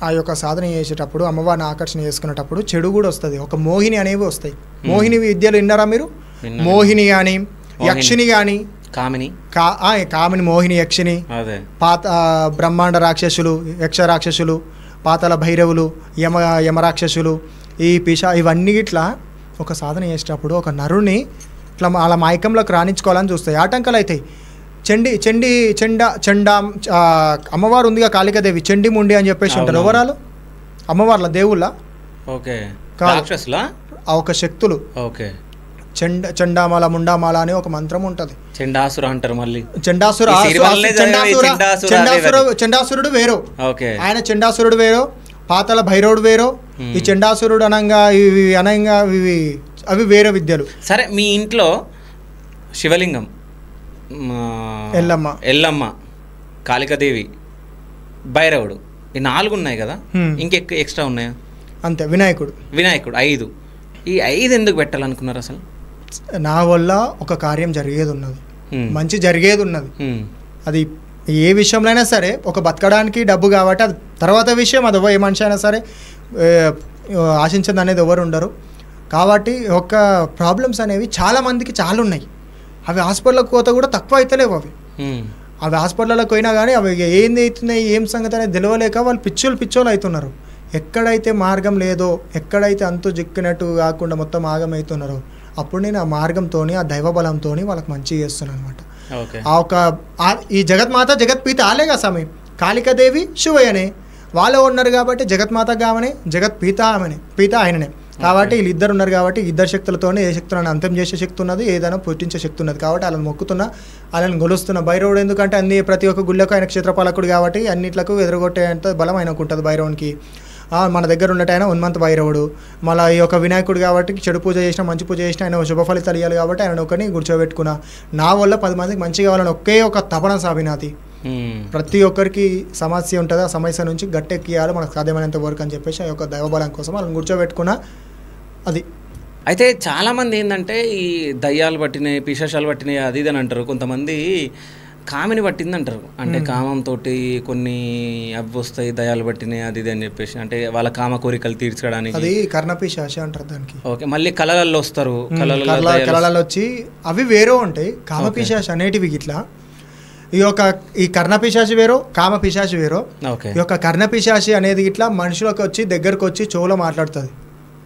ఆ యొక్క సాధన చేసేటప్పుడు అమ్మవారిని ఆకర్షణ చేసుకునేటప్పుడు చెడు కూడా వస్తుంది. ఒక మోహిని అనేవి వస్తాయి. మోహిని విద్యలు విన్నారా మీరు? మోహిని కానీ యక్షిని కానీ కామిని మోహిని యక్షిని పాత బ్రహ్మాండ రాక్షసులు యక్ష రాక్షసులు పాతాల భైరవులు యమరాక్షసులు ఇవన్నీ ఇట్లా ఒక సాధన చేసేటప్పుడు ఒక నరుని ఇట్లా అలా మాయకంలోకి రాణించుకోవాలని చూస్తాయి. ఆటంకాలు అవుతాయి. చెండా అమ్మవారు ఉందిగా కాళికాదేవి, చెండి ముండి అని చెప్పేసి ఉంటారు. ఎవరాలు అమ్మవార్ల దేవుళ్ళ ఒక శక్తులు. చండామాల ముండామాల అనే ఒక మంత్రం ఉంటది. చండాసుర అంటారు. మళ్ళీ చండాసురుడు వేరో, ఆయన చండాసురుడు వేరో, పాతాల భైరవుడు వేరో. ఈ చండాసురుడు అనంగా అవి వేరే విద్యలు. సరే, మీ ఇంట్లో శివలింగం, ఎల్లమ్మ, కాళికాదేవి, భైరవుడు, ఈ 4 ఉన్నాయి కదా, ఎక్స్ట్రా ఉన్నాయా? అంతే. వినాయకుడు 5. ఈ 5 ఎందుకు పెట్టాలనుకున్నారు అసలు? నా వల్ల ఒక కార్యం జరిగేది ఉన్నది, మంచి జరిగేది ఉన్నది. అది ఏ విషయంలో అయినా సరే, ఒక బతకడానికి డబ్బు కాబట్టి అది తర్వాత విషయం. అది ఏ మనిషి అయినా సరే ఆశించదు అనేది ఎవరు ఉండరు. కాబట్టి ఒక ప్రాబ్లమ్స్ అనేవి చాలా మందికి చాలా ఉన్నాయి. అవి హాస్పిటల్కి పోతే కూడా తక్కువ అవుతలేవు. అవి హాస్పిటల్లోకి పోయినా కానీ అవి ఏంది అవుతున్నాయి, ఏం సంగతి అనేది తెలియలేక వాళ్ళు పిచ్చోళ్ళు అవుతున్నారు. ఎక్కడైతే మార్గం లేదో, ఎక్కడైతే అంతు జిక్కినట్టు కాకుండా మొత్తం ఆగమవుతున్నారో, అప్పుడు నేను ఆ మార్గంతో, ఆ దైవబలంతో వాళ్ళకి మంచిగా చేస్తున్నాను అనమాట. ఈ జగత్మాత జగత్పీత ఆలేగా స్వామి, కాళికాదేవి శివయ్యనే వాళ్ళే ఉన్నారు కాబట్టి జగత్మాత కావనే, జగత్పీత ఆమెనే, పీత ఆయననే. కాబట్టి వీళ్ళిద్దరు ఉన్నారు కాబట్టి ఇద్దరు శక్తులతోనే ఏ శక్తులను అంతం చేసే శక్తి ఉన్నది, ఏదైనా పుట్టించే శక్తి ఉన్నది. కాబట్టి వాళ్ళని మొక్కుతున్నా, వాళ్ళని గొలుస్తున్నా. భైరవుడు ఎందుకంటే ప్రతి ఒక్క గుళ్ళకు ఆయన క్షేత్రపాలకుడు కాబట్టి అన్నిట్లకు ఎదురుగొట్టేంత బలం ఆయనకు ఉంటుంది భైరవునికి. మన దగ్గర ఉన్నట్టు ఆయన ఉన్మంత భైరవుడు. మళ్ళీ ఈ యొక్క వినాయకుడు కాబట్టి చెడు పూజ చేసినా మంచి పూజ చేసినా ఆయన శుభ ఫలితాలు ఇవ్వాలి కాబట్టి ఆయన ఒకరిని కూర్చోబెట్టుకున్నా. నా వల్ల 10 మందికి మంచిగా కావాలని ఒకే ఒక తపన సాబినాతి. ప్రతి ఒక్కరికి సమస్య ఉంటుంది, ఆ సమస్య నుంచి గట్టెక్కియాలి మనకు సాధ్యమైనంత వరకు అని చెప్పేసి ఆ యొక్క దైవబలం కోసం వాళ్ళని కూర్చోబెట్టుకున్నా. అది అయితే చాలామంది ఏంటంటే ఈ దయ్యాలు పట్టినాయి, పిశాచాలు పట్టినాయి అది ఇది అని అంటారు. కొంతమంది కామిని పట్టింది అంటారు. అంటే కామంతో కొన్ని అవి వస్తాయి, దయాలు పట్టినాయి అది ఇది అని చెప్పేసి, అంటే వాళ్ళ కామ కోరికలు తీర్చడానికి. అది కర్ణపిశాచి అంటారు దానికి. ఓకే. మళ్ళీ కళలలో వస్తారు, కళలలో వచ్చి అవి వేరే ఉంటాయి. కామపిశాచి అనేటివి ఇట్లా ఈ కర్ణపిశాచి వేరో, కామపిశాచి వేరో. ఈ యొక్క కర్ణపిశాచి అనేది ఇట్లా మనుషులకు వచ్చి దగ్గరకు వచ్చి చెవులో మాట్లాడుతుంది.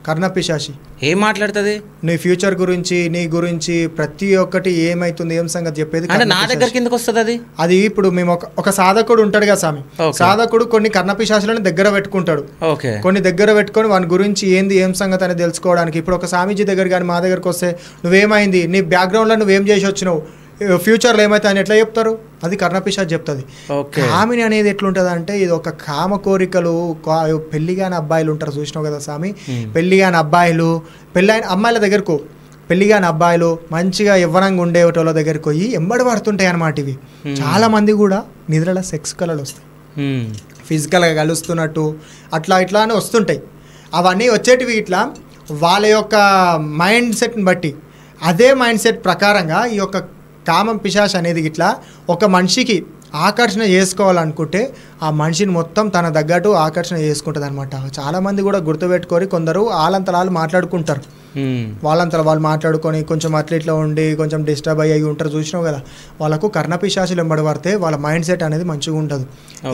కర్ణపిశాచి ఏం మాట్లాడుతుంది? నీ ఫ్యూచర్ గురించి, నీ గురించి ప్రతి ఒక్కటి ఏమైతుంది, ఏం సంగతి చెప్పేది. నా దగ్గర కిందకు వస్తుంది అది ఇప్పుడు మేము ఒక సాధకుడు ఉంటాడు కదా స్వామి, సాధకుడు కొన్ని కర్ణపిశాచులను దగ్గర పెట్టుకుంటాడు. కొన్ని దగ్గర పెట్టుకొని వాని గురించి ఏంది ఏం సంగతి అనేది తెలుసుకోవడానికి. ఇప్పుడు ఒక స్వామీజీ దగ్గర కానీ మా దగ్గరకు వస్తే నువ్వేమైంది, నీ బ్యాక్గ్రౌండ్లో నువ్వేం చేసి వచ్చినావు, ఫ్యూచర్లో ఏమైతే అని ఎట్లా చెప్తారు? అది కర్ణపిశాచి చెప్తుంది. కామిని అనేది ఎట్లుంటుంది అంటే ఇది ఒక కామ కోరికలు. పెళ్లిగాని అబ్బాయిలు ఉంటారు చూసినావు కదా స్వామి, పెళ్లిగాని అబ్బాయిలు, పెళ్ళైన అమ్మాయిల దగ్గరకు, పెళ్లిగాని అబ్బాయిలు మంచిగా యవ్వనంగా ఉండేటోళ్ళ దగ్గరకు పోయి ఎంబడి పడుతుంటాయి అన్నమాట. ఇవి చాలా మంది కూడా నిద్రలో సెక్స్ కళలు వస్తాయి, ఫిజికల్గా కలుస్తున్నట్టు అట్లా ఇట్లా అని వస్తుంటాయి. అవన్నీ వచ్చేటివి ఇట్లా వాళ్ళ యొక్క మైండ్ సెట్ని బట్టి, అదే మైండ్ సెట్ ప్రకారంగా ఈ యొక్క కామం పిశాచ్ అనేది ఇట్లా ఒక మనిషికి ఆకర్షణ చేసుకోవాలనుకుంటే ఆ మనిషిని మొత్తం తన తగ్గట్టు ఆకర్షణ చేసుకుంటుంది అనమాట. చాలామంది కూడా గుర్తుపెట్టుకొని కొందరు వాళ్ళంతలాలు మాట్లాడుకుంటారు. వాళ్ళంతలా వాళ్ళు మాట్లాడుకొని కొంచెం అట్లా ఇట్లా ఉండి కొంచెం డిస్టర్బ్ అయ్యి ఉంటారు చూసినావు కదా, వాళ్ళకు కర్ణపిశాచులు వెంబడి పడితే వాళ్ళ మైండ్ సెట్ అనేది మంచిగా ఉంటుంది.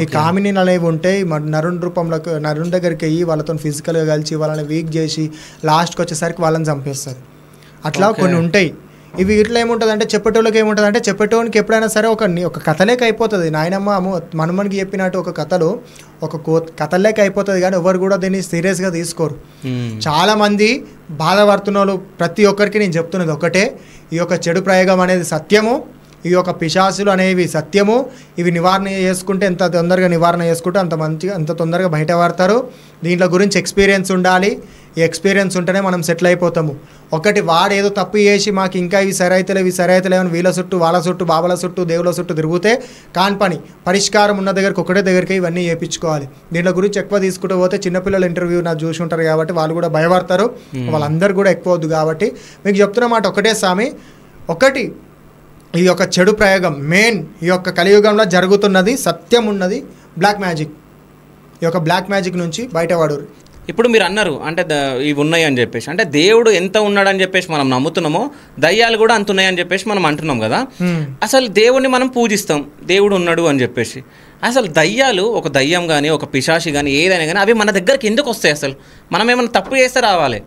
ఈ కామిని అనేవి ఉంటే నరుని రూపంలో నరుని దగ్గరికి అయ్యి వాళ్ళతో ఫిజికల్గా కలిసి వాళ్ళని వీక్ చేసి లాస్ట్కి వచ్చేసరికి వాళ్ళని చంపేస్తుంది. అట్లా కొన్ని ఉంటాయి. ఇవి ఇట్లా ఏముంటుంది అంటే చెప్పేటోళ్ళకి ఏముంటుంది అంటే చెప్పేటోనికి ఎప్పుడైనా సరే ఒక కథలేక అయిపోతుంది. నాయనమ్మ మనమనికి చెప్పినట్టు ఒక కథలు కథలేక అయిపోతుంది, కానీ ఎవరు కూడా దీన్ని సీరియస్గా తీసుకోరు. చాలామంది బాధపడుతున్న వాళ్ళు ప్రతి ఒక్కరికి నేను చెప్తున్నది ఒకటే, ఈ యొక్క చెడు ప్రయోగం అనేది సత్యము, ఈ యొక్క పిశాచులు అనేవి సత్యము. ఇవి నివారణ చేసుకుంటే ఎంత తొందరగా నివారణ చేసుకుంటే అంత తొందరగా బయట పడతారు. దీంట్లో గురించి ఎక్స్పీరియన్స్ ఉండాలి. ఈ ఎక్స్పీరియన్స్ ఉంటేనే మనం సెటిల్ అయిపోతాము. ఒకటి వాడేదో తప్పు చేసి మాకు ఇంకా ఇవి సరైతలేవు అని వీళ్ళ చుట్టూ వాళ్ళ చుట్టూ బాబాల చుట్టూ దేవుల చుట్టూ తిరిగితే కాని పని. పరిష్కారం ఉన్న దగ్గరికి ఒకటే దగ్గరికి ఇవన్నీ చేయించుకోవాలి. దీంట్లో గురించి ఎక్కువ తీసుకుంటూ పోతే చిన్నపిల్లల ఇంటర్వ్యూ నాకు చూసి ఉంటారు కాబట్టి వాళ్ళు కూడా భయపడతారు. వాళ్ళందరూ కూడా ఎక్కువ వద్దు కాబట్టి మీకు చెప్తున్న మాట ఒకటే స్వామి, ఒకటి ఈ యొక్క చెడు ప్రయోగం మెయిన్ ఈ యొక్క కలియుగంలో జరుగుతున్నది సత్యం ఉన్నది బ్లాక్ మ్యాజిక్. ఈ యొక్క బ్లాక్ మ్యాజిక్ నుంచి బయటపడు. ఇప్పుడు మీరు అన్నారు అంటే ఇవి ఉన్నాయి అని చెప్పేసి, అంటే దేవుడు ఎంత ఉన్నాడని చెప్పేసి మనం నమ్ముతున్నామో దయ్యాలు కూడా అంత ఉన్నాయని చెప్పేసి మనం అంటున్నాం కదా. అసలు దేవుడిని మనం పూజిస్తాం, దేవుడు ఉన్నాడు అని చెప్పేసి. అసలు దయ్యాలు, ఒక దయ్యం కానీ ఒక పిశాచి కానీ ఏదైనా కానీ అవి మన దగ్గరికి ఎందుకు వస్తాయి? అసలు మనం ఏమైనా తప్పు చేస్తే రావాలి.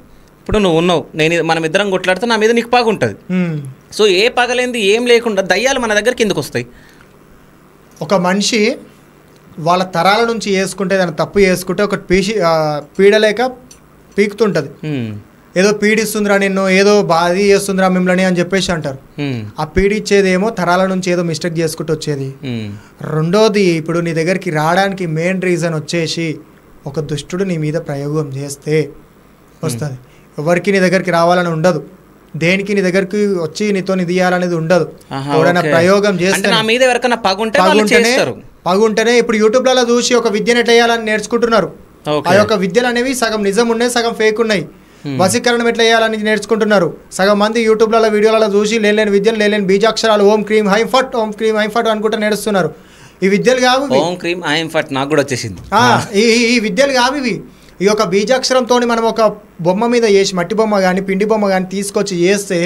ఇప్పుడు నువ్వు ఉన్నావు, మనం ఇద్దరం కొట్లాడితే నా మీద నీకు పగ ఉంటుంది. సో ఏ పగలేంది ఏం లేకుండా దయ్యాలు మన దగ్గరికి ఎందుకు వస్తాయి? ఒక మనిషి వాళ్ళ తరాల నుంచి వేసుకుంటే, దాన్ని తప్పు చేసుకుంటే ఒక పీడలేక పీకుతుంటుంది. ఏదో పీడిస్తుందిరా నిన్ను, ఏదో బాధి చేస్తుందిరా మిమ్మల్ని అని చెప్పేసి అంటారు. ఆ పీడిచ్చేది ఏమో తరాల నుంచి ఏదో మిస్టేక్ చేసుకుంటూ వచ్చేది. రెండోది, ఇప్పుడు నీ దగ్గరికి రావడానికి మెయిన్ రీజన్ వచ్చేసి ఒక దుష్టుడు నీ మీద ప్రయోగం చేస్తే వస్తుంది. ఎవరికి నీ దగ్గరికి రావాలని ఉండదు, దేనికి నీ దగ్గరికి వచ్చి నీతో తీయాలనేది ఉండదు. ఎవరైనా ప్రయోగం చేస్తే నా మీద ఎవరికైనా పగుంటేనే ఇప్పుడు యూట్యూబ్లలో చూసి ఒక విద్యను ఎట్లా వేయాలని నేర్చుకుంటున్నారు. ఆ యొక్క విద్యలు అనేవి సగం నిజం ఉన్నాయి, సగం ఫేక్ ఉన్నాయి. వశీకరణం ఎట్లా వేయాలని నేర్చుకుంటున్నారు. సగం మంది యూట్యూబ్లలో వీడియోలలో చూసి లేని విద్యలు, లేని బీజాక్షరాలు ఓం క్రీమ్ హైమ్ ఫట్, ఓం క్రీమ్ హైమ్ ఫట్ అనుకుంటా నేర్చుతున్నారు. ఈ విద్యలు కావు, ఓం క్రీమ్ హైమ్ ఫట్ నాకు కూడా వచ్చేసింది. ఈ విద్యలు కావు ఇవి. ఈ యొక్క బీజాక్షరంతో మనం ఒక బొమ్మ మీద వేసి, మట్టి బొమ్మ కానీ పిండి బొమ్మ కానీ తీసుకొచ్చి వేస్తే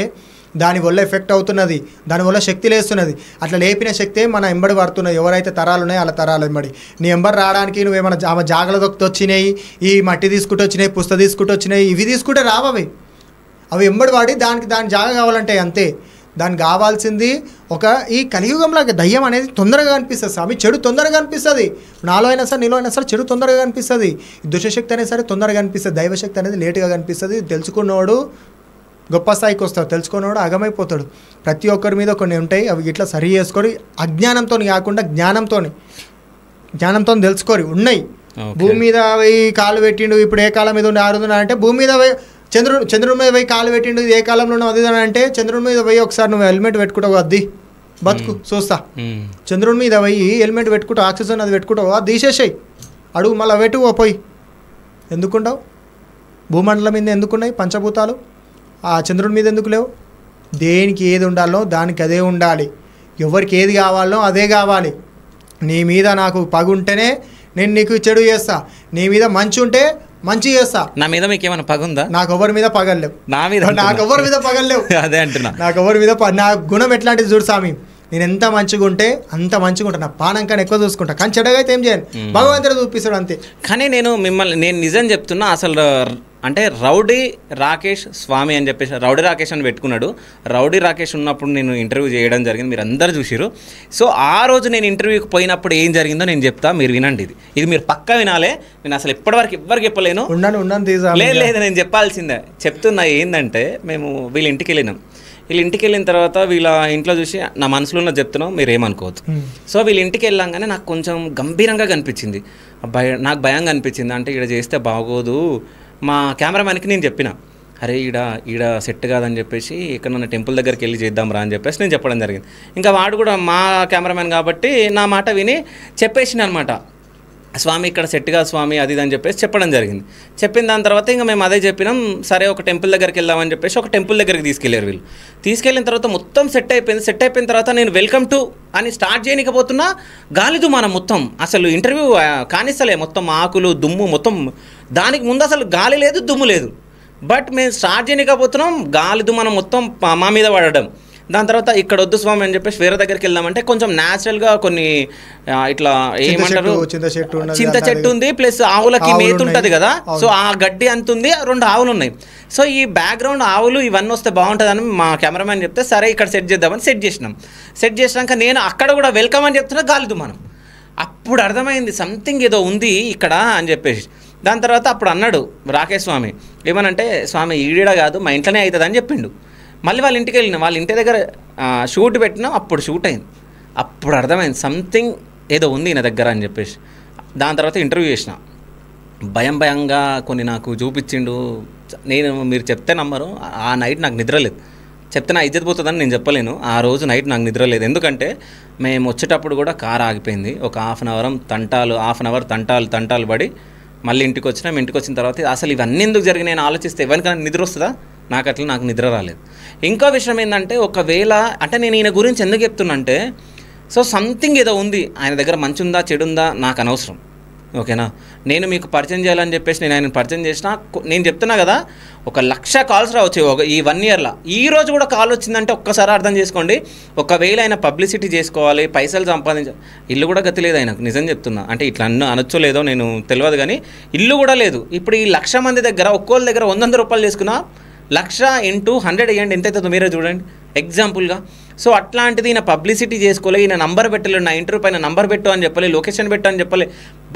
దానివల్ల ఎఫెక్ట్ అవుతున్నది, దానివల్ల శక్తి లేస్తున్నది. అట్లా లేపిన శక్తే మన ఎంబడి పడుతున్నది. ఎవరైతే తరాలు ఉన్నాయో అలా తరాలు ఎంబడి నీ ఎంబడి రావడానికి నువ్వేమైనా ఆమె జాగల దొక్కి వచ్చినాయి, ఈ మట్టి తీసుకుంటూ వచ్చినాయి, పుస్త తీసుకుంటూ వచ్చినాయి, ఇవి తీసుకుంటే రావవి. అవి ఎంబడి వాడి దాని జాగ కావాలంటే అంతే. దానికి కావాల్సింది ఒక ఈ కలియుగంలో దయ్యం అనేది తొందరగా కనిపిస్తుంది స్వామి. చెడు తొందరగా కనిపిస్తుంది. నాలో అయినా సరే, నీలో అయినా సరే చెడు తొందరగా కనిపిస్తుంది. దుష్టశక్తి అనేది సరే తొందరగా కనిపిస్తుంది. దైవశక్తి అనేది లేటుగా కనిపిస్తుంది. తెలుసుకున్నవాడు గొప్ప స్థాయికి వస్తాడు, తెలుసుకున్నవాడు అగమైపోతాడు. ప్రతి ఒక్కరి మీద కొన్ని ఉంటాయి, అవి ఇట్లా సరి చేసుకొని అజ్ఞానంతో కాకుండా జ్ఞానంతో తెలుసుకోరు. ఉన్నాయి భూమి మీద పోయి కాలు పెట్టిండు, ఇప్పుడు ఏ కాలం మీద ఉండి ఆరుదున్నా అంటే భూమి మీద పోయి చంద్రుడి మీద పోయి కాలు పెట్టిండు, ఏ కాలంలో ఉన్నావు అది అంటే చంద్రుడి మీద పోయి ఒకసారి నువ్వు హెల్మెట్ పెట్టుకుంటావు, అది బతుకు చూస్తా. చంద్రుడి మీద పోయి హెల్మెట్ పెట్టుకుంటావు, ఆక్సిజన్ అది పెట్టుకుంటావు, అది తీసేసాయి అడుగు మళ్ళీ పెట్టు పోయి. ఎందుకుంటావు? భూమండలం మీద ఎందుకున్నాయి పంచభూతాలు? ఆ చంద్రుడి మీద ఎందుకు లేవు? దేనికి ఏది ఉండాలో దానికి అదే ఉండాలి. ఎవరికి ఏది కావాలో అదే కావాలి. నీ మీద నాకు పగుంటేనే నేను నీకు చెడు చేస్తా, నీ మీద మంచి ఉంటే మంచి చేస్తా. నా మీద మీకు ఏమైనా పగుందా? నాకు ఎవరి మీద పగలేవు. నాకు ఎవరి మీద పగలేవు. అదే అంటున్నా. నాకు ఎవరి మీద నా గుణం ఎట్లాంటిది చూడు స్వామి. నేను ఎంత మంచిగా ఉంటే అంత మంచిగా ఉంటాను. నా పానం కానీ ఎక్కువ చూసుకుంటా, కానీ చెడగా అయితే ఏం చేయను. భగవంతుడు చూపిస్తాడు అంతే. కానీ నేను నిజం చెప్తున్నా, అసలు అంటే రౌడీ రాకేష్ స్వామి అని చెప్పేసి రౌడీ రాకేష్ అని పెట్టుకున్నాడు. రౌడీ రాకేష్ ఉన్నప్పుడు నేను ఇంటర్వ్యూ చేయడం జరిగింది, మీరు అందరూ చూసిరు. సో ఆ రోజు నేను ఇంటర్వ్యూకి పోయినప్పుడు ఏం జరిగిందో నేను చెప్తా, మీరు వినండి. ఇది మీరు పక్కా వినాలే. నేను అసలు ఎప్పటివరకు ఎవ్వరికి చెప్పలేను. లేదు నేను చెప్పాల్సిందే చెప్తున్నా. ఏంటంటే మేము వీళ్ళ ఇంటికి వెళ్ళినాం. వీళ్ళ ఇంటికి వెళ్ళిన తర్వాత వీళ్ళ ఇంట్లో చూసి నా మనసులో ఉన్న చెప్తున్నాం, మీరు ఏమనుకోవద్దు. సో వీళ్ళ ఇంటికి వెళ్ళంగానే నాకు కొంచెం గంభీరంగా కనిపించింది, నాకు భయంగా అనిపించింది. అంటే ఈడ చేస్తే బాగోదు. మా కెమెరామ్యాన్కి నేను చెప్పిన, అరే ఈడ సెట్ కాదని చెప్పేసి ఎక్కడన్నా టెంపుల్ దగ్గరికి వెళ్ళి చేద్దాం రా అని చెప్పేసి నేను చెప్పడం జరిగింది. ఇంకా వాడు కూడా మా కెమెరామ్యాన్ కాబట్టి నా మాట విని చెప్పేసింది అనమాట, స్వామి ఇక్కడ సెట్ కాదు స్వామి అది అని చెప్పేసి చెప్పడం జరిగింది. చెప్పిన దాని తర్వాత ఇంకా మేము అదే చెప్పినాం, సరే ఒక టెంపుల్ దగ్గరికి వెళ్దామని చెప్పేసి ఒక టెంపుల్ దగ్గరికి తీసుకెళ్ళారు వీళ్ళు. తీసుకెళ్ళిన తర్వాత మొత్తం సెట్ అయిపోయింది. సెట్ అయిపోయిన తర్వాత నేను వెల్కమ్ టు అని స్టార్ట్ చేయనికపోతున్నా, గాలి దుమారం మొత్తం. అసలు ఇంటర్వ్యూ కానిస్తలే, మొత్తం ఆకులు దుమ్ము మొత్తం. దానికి ముందు అసలు గాలి లేదు, దుమ్ము లేదు. బట్ మేము స్టార్ట్ చేయనికపోతున్నాం, గాలి దుమారం మొత్తం మా మీద పడడం. దాని తర్వాత ఇక్కడ వద్దు స్వామి అని చెప్పేసి వేరే దగ్గరికి వెళ్దామంటే కొంచెం న్యాచురల్గా కొన్ని ఇట్లా ఏమంటారు చింత చెట్టు ఉంది, ప్లస్ ఆవులకి మేత ఉంటుంది కదా, సో ఆ గడ్డి అంత ఉంది, 2 ఆవులు ఉన్నాయి. సో ఈ బ్యాక్గ్రౌండ్ ఆవులు ఇవన్నీ వస్తే బాగుంటుందని మా కెమెరామ్యాన్ చెప్తే సరే ఇక్కడ సెట్ చేద్దామని సెట్ చేసినాం. సెట్ చేసినాక నేను అక్కడ కూడా వెల్కమ్ అని చెప్తున్నా, గాలి దుమారం. అప్పుడు అర్థమైంది సంథింగ్ ఏదో ఉంది ఇక్కడ అని చెప్పేసి. దాని తర్వాత అప్పుడు అన్నాడు రాకేష్ స్వామి ఏమనంటే, స్వామి ఈడ కాదు మా ఇంట్లోనే అవుతుంది అని చెప్పిండు. మళ్ళీ వాళ్ళ ఇంటికి వెళ్ళిన, వాళ్ళ ఇంటి దగ్గర షూట్ పెట్టినా, అప్పుడు షూట్ అయింది. అప్పుడు అర్థమైంది సంథింగ్ ఏదో ఉంది నా దగ్గర అని చెప్పేసి. దాని తర్వాత ఇంటర్వ్యూ చేసిన, భయంగా కొన్ని నాకు చూపించిండు. మీరు చెప్తే నమ్మరు, ఆ నైట్ నాకు నిద్ర లేదు. చెప్తే నా ఇజ్జత్ పోతుందని నేను చెప్పలేను. ఆ రోజు నైట్ నాకు నిద్ర లేదు. ఎందుకంటే మేము వచ్చేటప్పుడు కూడా కారు ఆగిపోయింది. ఒక హాఫ్ అన్ అవర్ తంటాలు పడి మళ్ళీ ఇంటికి వచ్చినాం. ఇంటికి వచ్చిన తర్వాత అసలు ఇవన్నీ ఎందుకు జరిగినాయి నేను ఆలోచిస్తే ఎవరికైనా నిద్ర వస్తుందా? నాకు నిద్ర రాలేదు. ఇంకో విషయం ఏంటంటే, ఒకవేళ అంటే నేను ఈయన గురించి ఎందుకు చెప్తున్నా అంటే, సో సంథింగ్ ఏదో ఉంది ఆయన దగ్గర, మంచి ఉందా చెడు ఉందా నాకు అనవసరం. ఓకేనా. నేను మీకు పరిచయం చేయాలని చెప్పేసి నేను ఆయన పరిచయం చేసిన, నేను చెప్తున్నా కదా 1,00,000 కాల్స్ రావచ్చు ఈ 1 ఇయర్లో. ఈ రోజు కూడా కాల్ వచ్చిందంటే ఒక్కసారి అర్థం చేసుకోండి. ఒకవేళ ఆయన పబ్లిసిటీ చేసుకోవాలి, పైసలు సంపాదించాలి, ఇల్లు కూడా గతి లేదు ఆయనకు, నిజం చెప్తున్నా. అంటే ఇట్లా అనొచ్చో లేదో నేను తెలియదు కానీ ఇల్లు కూడా లేదు. ఇప్పుడు ఈ 1,00,000 మంది దగ్గర ఒక్కోళ్ళ దగ్గర 100 రూపాయలు చేసుకున్నా 1,00,000 × 100 వేయండి ఎంత అవుతుందో మీరే చూడండి ఎగ్జాంపుల్గా. సో అట్లాంటిది ఈయన పబ్లిసిటీ చేసుకోలే, ఈయన నంబర్ పెట్టలేదు, నా ఇంటర్వ్యూ పైన నంబర్ పెట్టు అని చెప్పలే, లొకేషన్ పెట్టు అని చెప్పలే.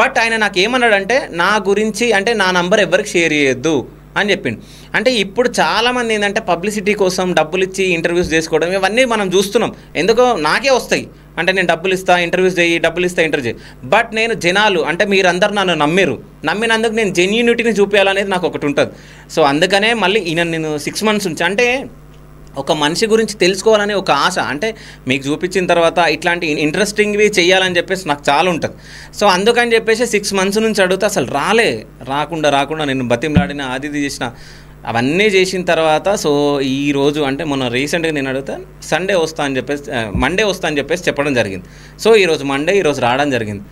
బట్ ఆయన నాకు ఏమన్నాడంటే నా గురించి అంటే నా నంబర్ ఎవరికి షేర్ చేయొద్దు అని చెప్పిండు. అంటే ఇప్పుడు చాలామంది ఏంటంటే పబ్లిసిటీ కోసం డబ్బులు ఇచ్చి ఇంటర్వ్యూస్ చేసుకోవడం ఇవన్నీ మనం చూస్తున్నాం. ఎందుకో నాకే వస్తాయి అంటే నేను డబ్బులు ఇస్తా ఇంటర్వ్యూస్ చేయి, డబ్బులు ఇస్తా ఇంటర్వ్యూ చేయి. బట్ నేను జనాలు అంటే మీరందరూ నన్ను నమ్మినందుకు నేను జెన్యూనిటీని చూపించాలనేది నాకు ఒకటి ఉంటుంది. సో అందుకనే మళ్ళీ ఈయన నేను 6 months నుంచి అంటే ఒక మనిషి గురించి తెలుసుకోవాలనే ఒక ఆశ, అంటే మీకు చూపించిన తర్వాత ఇట్లాంటి ఇంట్రెస్టింగ్వి చేయాలని చెప్పేసి నాకు చాలా ఉంటుంది. సో అందుకని చెప్పేసి 6 months నుంచి అడిగితే అసలు రాకుండా నేను బతిమలాడిన అది చేసిన అవన్నీ చేసిన తర్వాత సో ఈరోజు అంటే మొన్న రీసెంట్గా నేను అడిగితే మండే వస్తా అని చెప్పేసి చెప్పడం జరిగింది. సో ఈరోజు మండే, ఈరోజు రావడం జరిగింది.